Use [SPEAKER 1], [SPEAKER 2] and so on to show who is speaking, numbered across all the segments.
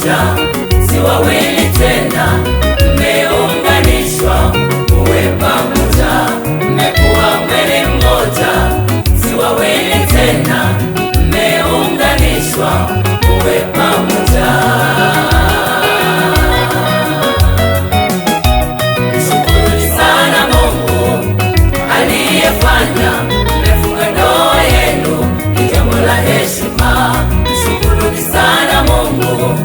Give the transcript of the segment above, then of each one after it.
[SPEAKER 1] mmoja, si wawili tena, mmeunganishwa muwe pamoja. Mmekuwa mwili mmoja, si wawili tena, mmeunganishwa muwe pamoja. Shukuruni sana Mungu aliyefanya mmefunga ndoa yenu, ni jambo la heshima. Shukuruni sana Mungu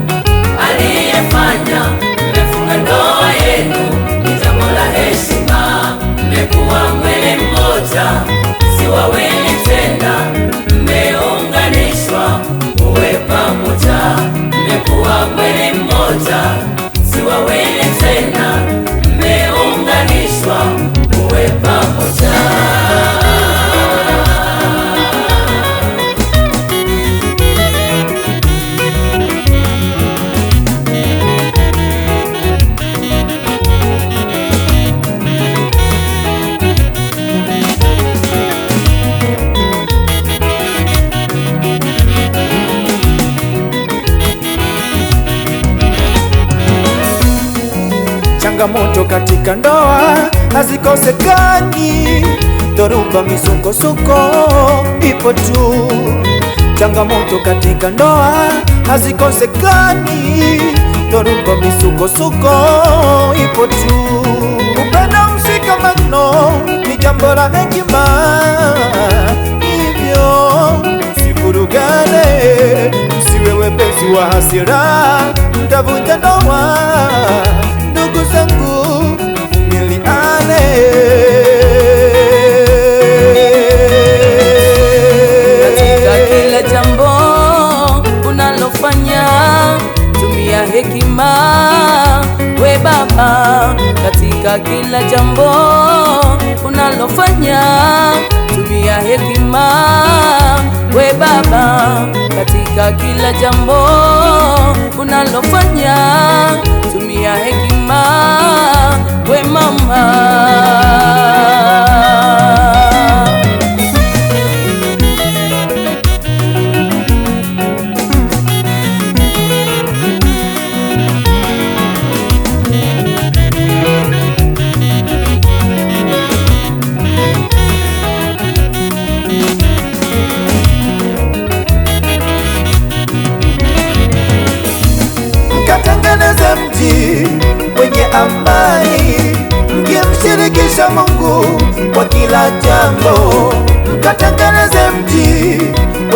[SPEAKER 1] aliyefanya mmefunga ndoa yenu, ni jambo la heshima. Mmekuwa mwili mmoja, si wawili tena, mmeunganishwa muwe pamoja. Mmekuwa mwili mmoja, si wawili tena, mmeunganishwa muwe pamoja.
[SPEAKER 2] Changamoto katika ndoa hazikosekani, dhoruba, misukosuko ipo tu. Changamoto katika ndoa hazikosekani, dhoruba, misukosuko ipo tu. Upendo, mshikamano ni jambo la hekima, hivyo msivurugane, msiwe wepesi wa hasira, mtavunja ndoa. Ndugu zangu, mvumiliane.
[SPEAKER 3] Katika kila jambo unalofanya tumia hekima, we baba. Katika kila jambo unalofanya tumia hekima, we baba. Katika kila jambo unalofanya tumia hekima, we mama.
[SPEAKER 2] Mkatengeneze mji wenye amani, mkimshirikisha Mungu kwa kila jambo. Mkatengeneze mji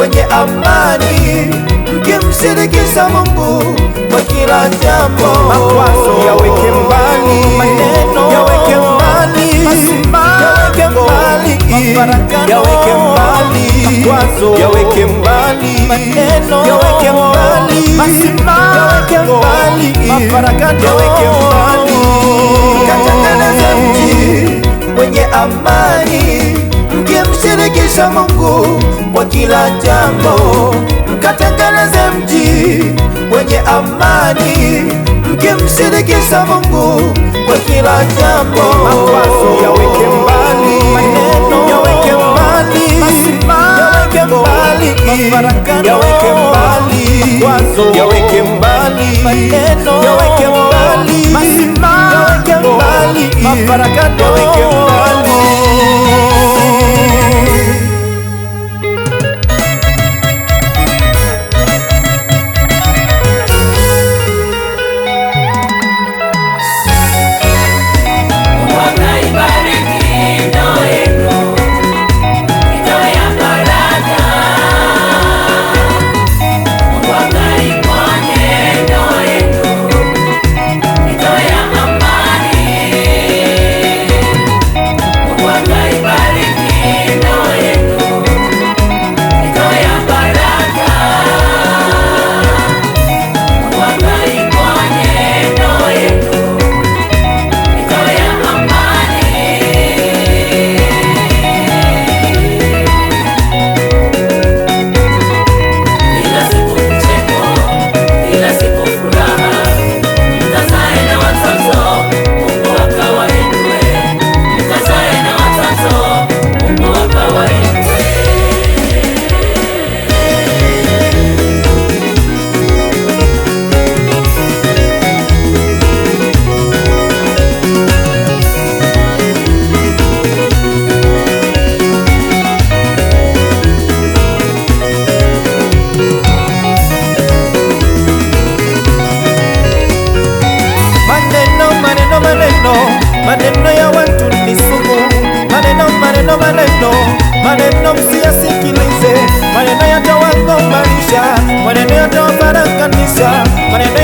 [SPEAKER 2] wenye amani, mkimshirikisha Mungu kwa kila jambo. Makwazo yaweke mbali, maneno yaweke mbali, yaweke mbali, yaweke mbali, makwazo yaweke mbali, maneno yaweke mbali, yaweke mbali, mafarakano yaweke mbali. Mkatengeneze mji wenye amani, mkimshirikisha Mungu kwa kila jambo. Mkatengeneze mji wenye amani, mkimshirikisha Mungu kwa kila jambo. Makwazo yaweke mbali, maneno yaweke mbali, yaweke mbali, mafarakano yaweke mbali, makwazo yaweke mbali, maneno yaweke mbali, yaweke mbali, mafarakano yaweke mbali.
[SPEAKER 1] Mungu akaibariki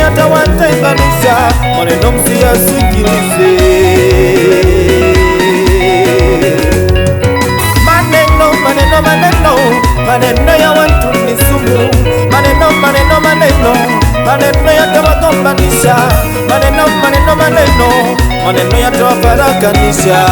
[SPEAKER 2] yatawatenganisha, maneno msiyasikilize. Maneno, maneno, maneno, maneno ya watu ni sumu. Maneno, maneno, maneno, maneno yatawagombanisha. Maneno, maneno, maneno, maneno yatawafarakanisha.